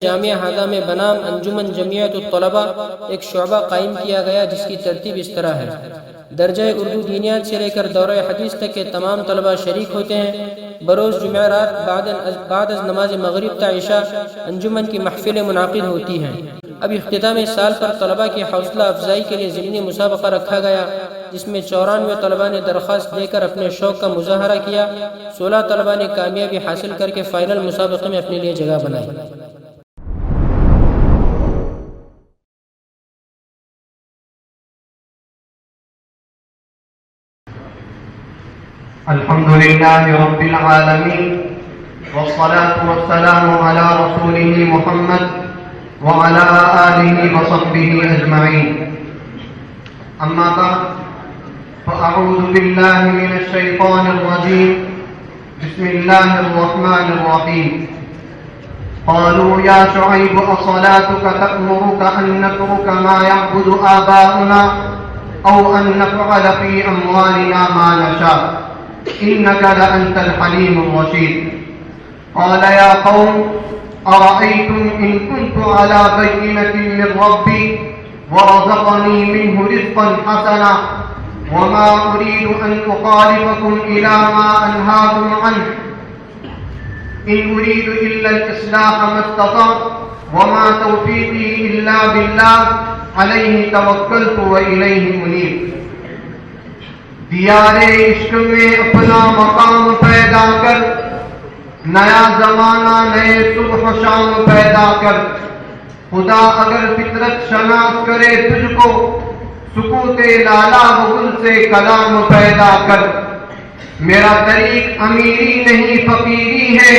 جامعہ ہادہ میں بنام انجمن جمعیت الطلباء ایک شعبہ قائم کیا گیا جس کی ترتیب اس طرح ہے۔ درجہ اردو دینیات سے لے کر دورہ حدیث تک کے تمام طلباء شریک ہوتے ہیں۔ بروز جمعرات بعد از نماز مغرب تا عشاء انجمن کی محفلیں منعقد ہوتی ہیں۔ اب اختتام سال پر طلباء کی حوصلہ افزائی کے لیے ضمنی مسابقہ رکھا گیا جس میں 94 طلباء نے درخواست دے کر اپنے شوق کا مظاہرہ کیا۔ 16 طلباء نے کامیابی حاصل کر کے فائنل مسابقے میں اپنے لیے جگہ بنائی۔ الحمد لله رب العالمين والصلاة والسلام على رسوله محمد وعلى آله وصحبه أجمعين أما بعد فأعوذ بالله من الشيطان الرجيم بسم الله الرحمن الرحيم قالوا يا شعيب أصلاتك تأمرك أن نترك ما يعبد آباؤنا أو أن نفعل في أموالنا ما نشاء إنك لأنت الحليم الرشيد قال يا قوم أرأيتم إن كنت على بينة من ربي ورزقني منه رزقا حسنا وما أريد أن أخالفكم إلى ما أنهاكم عنه إن أريد إلا الإصلاح ما استطعت وما توفيقي إلا بالله عليه توكلت وإليه منيب دیار عشق میں اپنا مقام پیدا کر، نیا زمانہ نئے صبح شام پیدا کر، خدا اگر فطرت شناس کرے تجھ کو، سکوت لالا و گل سے کلام پیدا کر۔ میرا طریق امیری نہیں فقیری ہے،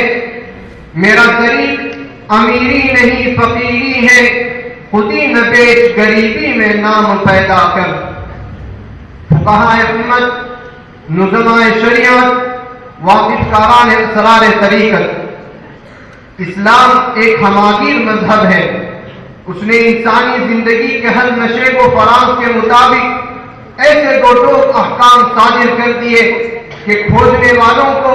میرا طریق امیری نہیں فقیری ہے، خودی نہ بیچ غریبی میں نام پیدا کر۔ فقہائے امت، نظمائے شریعت، واقف کاران اسرار طریقت، اسلام ایک ہماگیر مذہب ہے۔ اس نے انسانی زندگی کے ہر نشے و فراز کے مطابق ایسے دو ٹوک احکام صادر کر دیے کہ کھوجنے والوں کو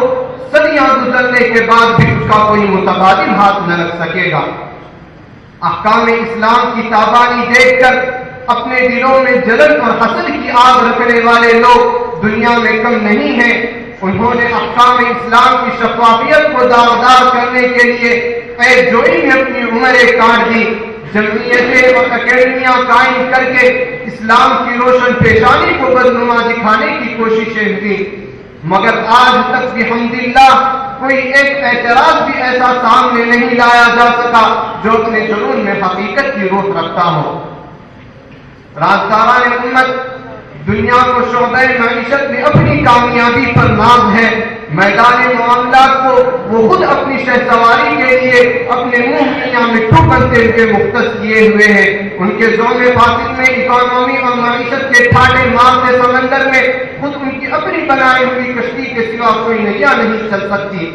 صدیاں گزرنے کے بعد بھی اس کا کوئی متبادل ہاتھ نہ لگ سکے گا۔ احکام اسلام کی تابانی دیکھ کر اپنے دلوں میں جلن اور حسد کی آگ رکھنے والے لوگ دنیا میں کم نہیں ہیں۔ انہوں نے احکام اسلام کی شفافیت کو داغدار کرنے کے لیے عیب جوئی میں اپنی عمریں کاٹ دی، جمعیتیں اور اکیڈمیاں قائم کر کے اسلام کی روشن پیشانی کو بدنما دکھانے کی کوششیں کی، مگر آج تک بحمداللہ کوئی ایک اعتراض بھی ایسا سامنے نہیں لایا جا سکا جو اپنے جنون میں حقیقت کی روح رکھتا ہو۔ رازداران امت، دنیا کو شعبہ معیشت میں اپنی کامیابی پر ناز ہے، میدان معاملات کو وہ خود اپنی شہسواری کے لیے اپنے منہ میاں مٹھو بنتے ہوئے مختص کیے ہوئے ہیں۔ ان کے زوم باطن میں اکانومی اور معیشت کے ٹھاٹے مارتے سمندر میں خود ان کی اپنی بنائی ہوئی کشتی کے سوا کوئی نیا نہیں چل سکتی،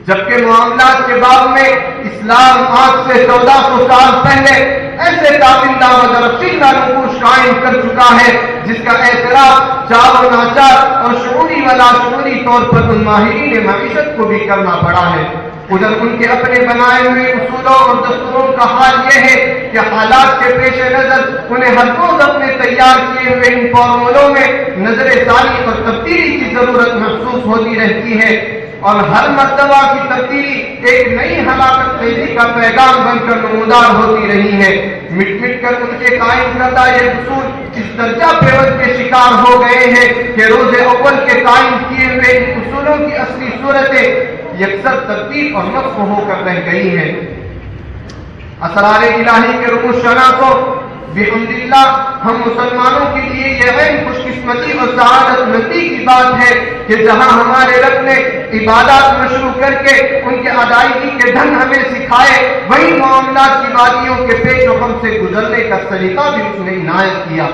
جبکہ معاملات کے باب میں اسلام آج سے 1400 سال پہلے ایسے تابندہ و درخشندہ نقوش قائم کر چکا ہے جس کا اعتراف چار و ناچار اور شعوری و لاشعوری طور پر ان ماہرین معیشت کو بھی کرنا پڑا ہے۔ ادھر ان کے اپنے بنائے ہوئے اصولوں اور دستوروں کا حال یہ ہے کہ حالات کے پیش نظر انہیں ہر روز اپنے تیار کیے ہوئے ان فارمولوں میں نظر ثانی اور تبدیلی کی ضرورت محسوس ہوتی رہتی ہے، اور ہر مرتبہ کی تبدیلی ایک نئی ہلاکت خیزی کا پیغام بن کر نمودار ہوتی رہی ہے۔ مٹ مٹ کر ان کے قائم کردہ یہ اصول اس درجہ پیوند کے شکار ہو گئے ہیں کہ روز اول کے قائم کیے ہوئے ان اصولوں کی اصلی صورتیں یکسر تبدیل اور نقص ہو کر رہ گئی ہیں۔ اسرار الہی کے رموز شناس کو بحمداللہ ہم مسلمانوں کے لیے یہ غیر خوش قسمتی اور سعادت مندی کی بات ہے کہ جہاں ہمارے رب نے عبادات مشروع کر کے ان کے ادائیگی کے ڈھنگ ہمیں سکھائے، وہی معاملات کی وادیوں کے پیش و خم سے گزرنے کا سلیقہ بھی اس نے عنایت کیا۔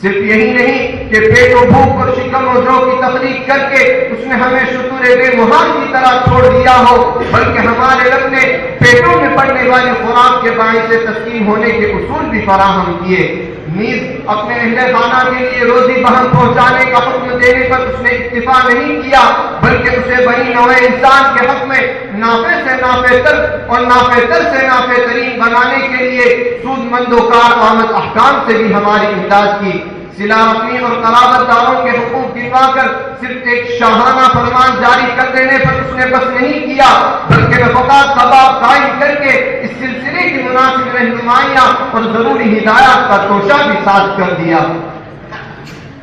صرف یہی نہیں کہ پیٹ و بھوک اور شکم و جو کی تخلیق کر کے اس نے ہمیں شطور بے مہار کی طرح چھوڑ دیا ہو، بلکہ ہمارے رب نے پیٹوں میں پڑنے والے خوراک کے باعث سے تسکین ہونے کے اصول بھی فراہم کیے۔ نیز اپنے اہل خانہ کے لیے روزی بہم پہنچانے کا حکم دینے پر اس نے اکتفا نہیں کیا، بلکہ اسے بنی نوع انسان کے حق میں نافع سے نافع تر اور نافع تر سے نافع ترین بنانے کے لیے سود مند و کار آمد احکام سے بھی ہماری امداد کی۔ صلہ رحمی اور قرابت داروں کے حقوق گنوا کر صرف ایک شاہانہ فرمان جاری کر دینے پر اس نے بس نہیں کیا، بلکہ رفقات ثبات قائم کر کے اس سلسلے کی مناسب رہنمائیاں اور ضروری ہدایات کا توشہ بھی ساتھ کر دیا۔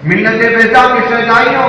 ملت بیضا کے شہدائیوں،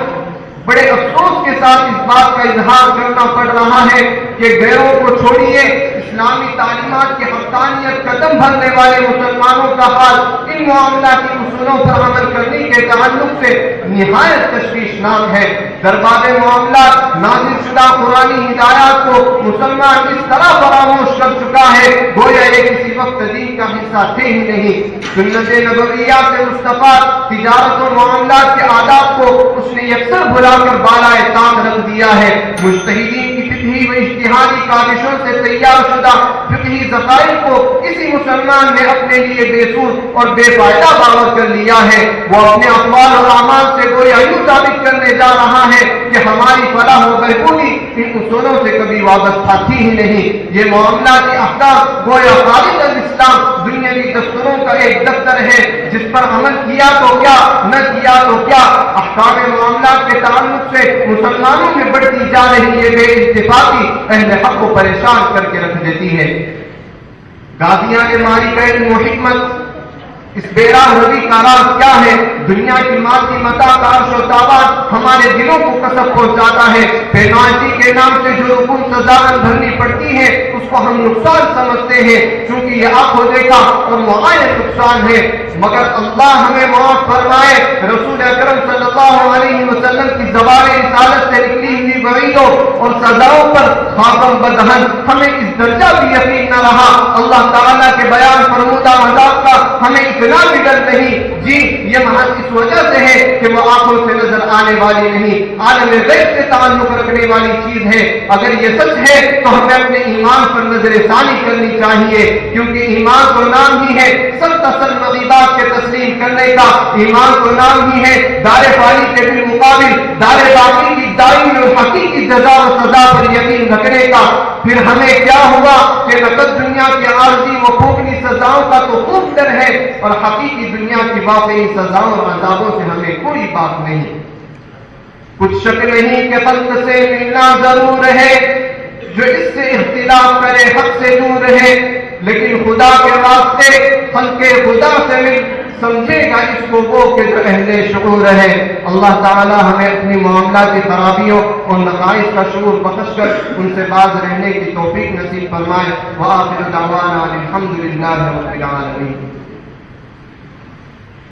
بڑے افسوس کے ساتھ اس بات کا اظہار کرنا پڑ رہا ہے کہ غیروں کو چھوڑیے، اسلامی تعلیمات کی حقانیت قدم بھرنے والے مسلمانوں کا حال ان معاملاتی اصولوں پر عمل کرنے کے تعلق سے نہایت تشویشناک ہے۔ درباب معاملات نازل شدہ قرآنی ہدایات کو مسلمان اس طرح فراموش کر چکا ہے گویا یہ کسی وقت دین کا حصہ تھے ہی نہیں۔ سنت نبویہ سے مستفاد تجارت و معاملات کے آداب کو اس نے یکسر بلا کر بالائے طاق رکھ دیا ہے۔ مجتہدین کی فقہی و اجتہادی کاوشوں سے تیار شدہ فقہی ذخائر کو کسی مسلمان نے اپنے لیے بے سود اور بے فائدہ باور کر لیا ہے۔ وہ اپنے اقوال اور اعمال سے گویا یوں ثابت کرنے جا رہا ہے کہ ہماری فلاح و بہبودی ان اصولوں سے کبھی وابستہ تھی ہی نہیں۔ یہ معاملاتی احکام گویا خارج الاسلام دنیاوی دستوروں کا ایک دفتر ہے جس پر عمل کیا تو کیا، نہ کیا تو کیا۔ احکام معاملات کے تعلق سے مسلمانوں میں بڑھتی جا رہی یہ بے اتفاقی اہل حق کو پریشان کر کے رکھ دیتی ہے۔ غازیان ماری کا علم و حکمت، اس بیراہ روی کا راز کیا ہے؟ دنیا کی مادی متاع کا عرش و تاوان ہمارے دلوں کو کسب پہنچاتا ہے۔ فینانسی کے نام سے جو رقوم سزاوٹ بھرنی پڑتی ہے اس کو ہم نقصان سمجھتے ہیں، چونکہ یہ آنکھوں دیکھا اور معائن نقصان ہے، مگر اللہ ہمیں معاف فرمائے۔ رسول اکرم صلی اللہ علیہ وسلم کی زبان رسالت سے نکلی ہوئی وعیدوں اور سزاؤں پر خاتم بدہن ہمیں اس درجہ بھی یقین نہ رہا۔ اللہ تعالیٰ کے بیان فرمودہ عذاب کا ہمیں اتنا بھی ڈر نہیں۔ جی یہ محض اس وجہ سے ہے کہ وہ آنکھوں سے نظر آنے والی نہیں، عالم غیب سے تعلق رکھنے والی چیز ہے۔ اگر یہ سچ ہے تو ہمیں اپنے ایمان پر نظر ثانی کرنی چاہیے، کیونکہ ایمان تو نام ہی ہے سب تسل مغیبات کے تسلیم کرنے کا، ایمان تو نام ہی ہے دار فانی کے بالمقابل دار باقی کی دائمی اور حقیقی جزا و سزا پر یقین رکھنے کا۔ پھر ہمیں کیا ہوا کہ نقد دنیا کی عارضی و پھوکنی سزاؤں کا تو خوب ڈر ہے اور حقیقی دنیا کی واقعی سزاؤں اور عذابوں سے ہمیں کوئی بات نہیں۔ کچھ شک نہیں کہ خلق سے ملنا ضرور ہے، جو اس سے اختلاف کرے حق سے دور ہے، لیکن خدا کے واسطے خلق خدا سے مل سمجھے گا اس کو وہ کہ جو اہل شعور ہے۔ اللہ تعالی ہمیں اپنی معاملات کی خرابیوں اور نقائص کا شعور بخش کر ان سے باز رہنے کی توفیق نصیب فرمائے۔ وآخر دعوانا الحمدللہ رب العالمین۔